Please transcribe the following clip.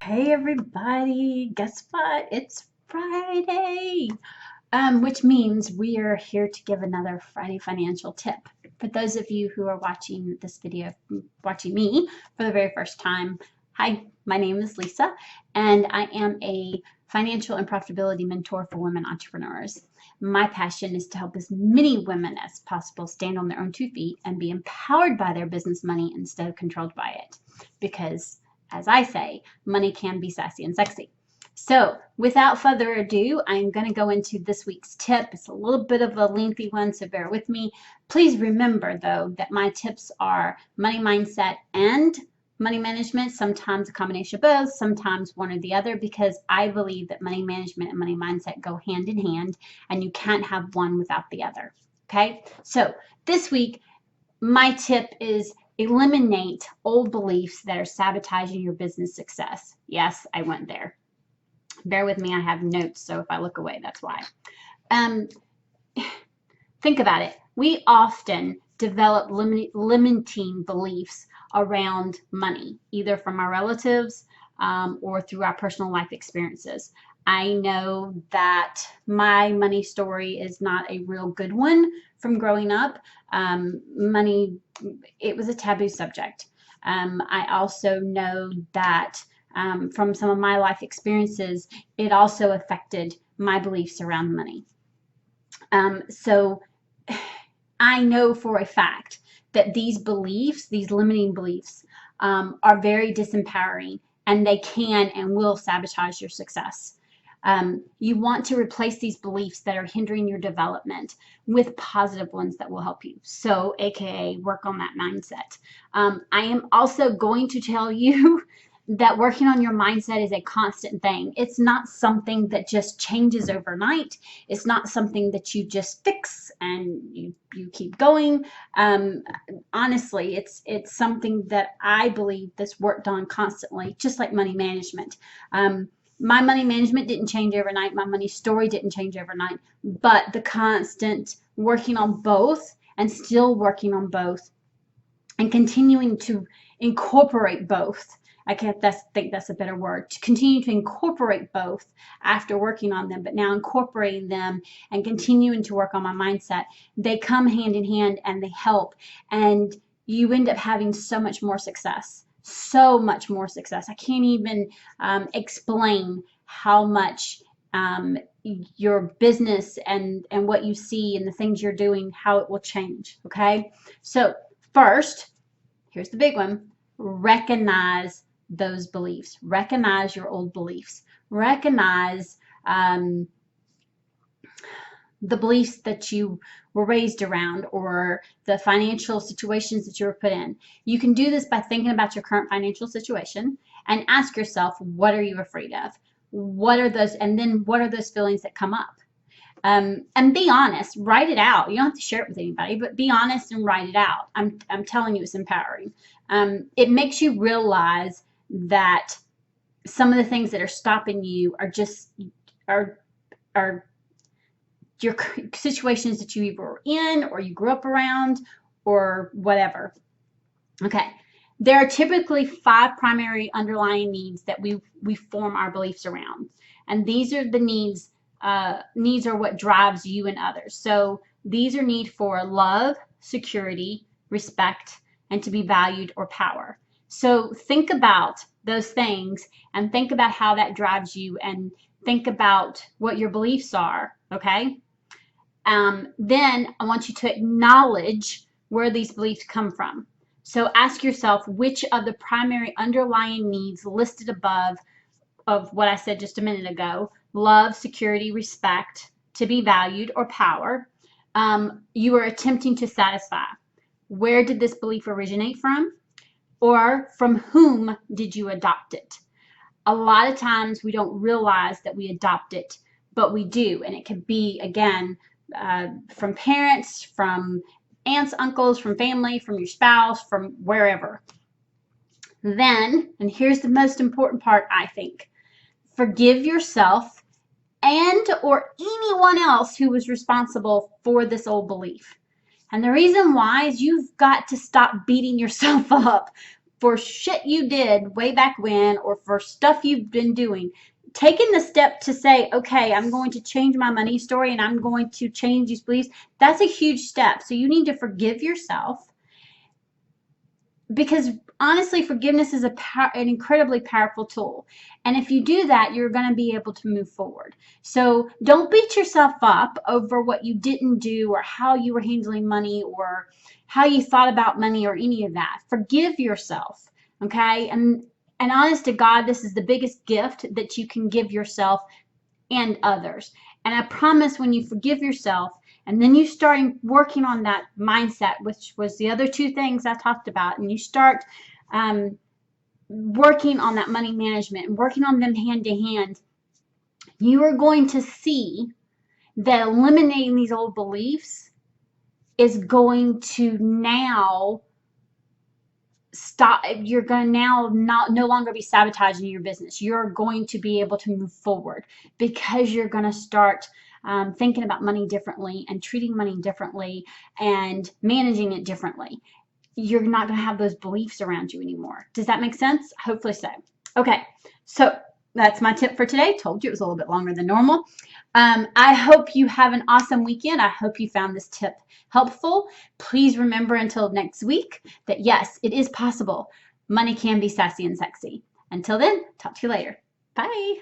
Hey everybody, guess what? It's Friday, which means we are here to give another Friday financial tip. For those of you who are watching this video, watching me for the very first time, hi, my name is Lisa, and I am a financial and profitability mentor for women entrepreneurs. My passion is to help as many women as possible stand on their own 2 feet and be empowered by their business money instead of controlled by it. Because, as I say, money can be sassy and sexy. So without further ado, I'm going to go into this week's tip. It's a little bit of a lengthy one, so bear with me. Please remember, though, that my tips are money mindset and money management, sometimes a combination of both, sometimes one or the other, because I believe that money management and money mindset go hand in hand, and you can't have one without the other. Okay, so this week, my tip is eliminate old beliefs that are sabotaging your business success. Yes, I went there. Bear with me, I have notes, so if I look away, that's why. Um, think about it. We often develop limiting beliefs around money, either from our relatives or through our personal life experiences. I know that my money story is not a real good one from growing up. Money, it was a taboo subject. I also know that from some of my life experiences, it also affected my beliefs around money. So I know for a fact that these beliefs, these limiting beliefs, are very disempowering, and they can and will sabotage your success. You want to replace these beliefs that are hindering your development with positive ones that will help you. So, AKA, work on that mindset. I am also going to tell you that working on your mindset is a constant thing. It's not something that just changes overnight. It's not something that you just fix and you keep going. Um, Honestly, it's something that I believe that's worked on constantly, just like money management. My money management didn't change overnight. My money story didn't change overnight, but the constant working on both and still working on both and continuing to incorporate both. I can't think that's a better word. To continue to incorporate both after working on them, but now incorporating them and continuing to work on my mindset. They come hand in hand and they help. And you end up having so much more success. So much more success. I can't even explain how much your business and what you see and the things you're doing, how it will change. Okay. So first, here's the big one. Recognize those beliefs. Recognize your old beliefs. Recognize um, the beliefs that you were raised around or the financial situations that you were put in. You can do this by thinking about your current financial situation and ask yourself, what are you afraid of? What are those, and then what are those feelings that come up? And be honest, write it out. You don't have to share it with anybody, but be honest and write it out. I'm telling you, it's empowering. It makes you realize that some of the things that are stopping you are just are are your situations that you either were in or you grew up around or whatever. Okay. There are typically 5 primary underlying needs that we form our beliefs around. And these are the needs. Needs are what drives you and others. So these are need for love, security, respect, and to be valued or power. So think about those things and think about how that drives you and think about what your beliefs are. Okay. Then I want you to acknowledge where these beliefs come from. So ask yourself which of the primary underlying needs listed above of what I said just a minute ago, love, security, respect, to be valued, or power, you are attempting to satisfy. Where did this belief originate from? Or from whom did you adopt it? A lot of times we don't realize that we adopt it, but we do. And it could be, again, from parents, from aunts, uncles, from family, from your spouse, from wherever. Then, and here's the most important part, I think, forgive yourself and or anyone else who was responsible for this old belief. And the reason why is you've got to stop beating yourself up for shit you did way back when or for stuff you've been doing, taking the step to say, okay, I'm going to change my money story and I'm going to change these beliefs, that's a huge step. So you need to forgive yourself, because honestly, forgiveness is an incredibly powerful tool. And if you do that, you're going to be able to move forward. So don't beat yourself up over what you didn't do or how you were handling money or how you thought about money or any of that. Forgive yourself, okay? And honest to God, this is the biggest gift that you can give yourself and others. And I promise, when you forgive yourself and then you start working on that mindset, which was the other two things I talked about, and you start working on that money management and working on them hand to hand, you are going to see that eliminating these old beliefs is going to now stop. You're going to now no longer be sabotaging your business. You're going to be able to move forward because you're going to start thinking about money differently and treating money differently and managing it differently. You're not going to have those beliefs around you anymore. Does that make sense? Hopefully so. Okay, so that's my tip for today. Told you it was a little bit longer than normal. I hope you have an awesome weekend. I hope you found this tip helpful. Please remember until next week that yes, it is possible. Money can be sassy and sexy. Until then, talk to you later. Bye.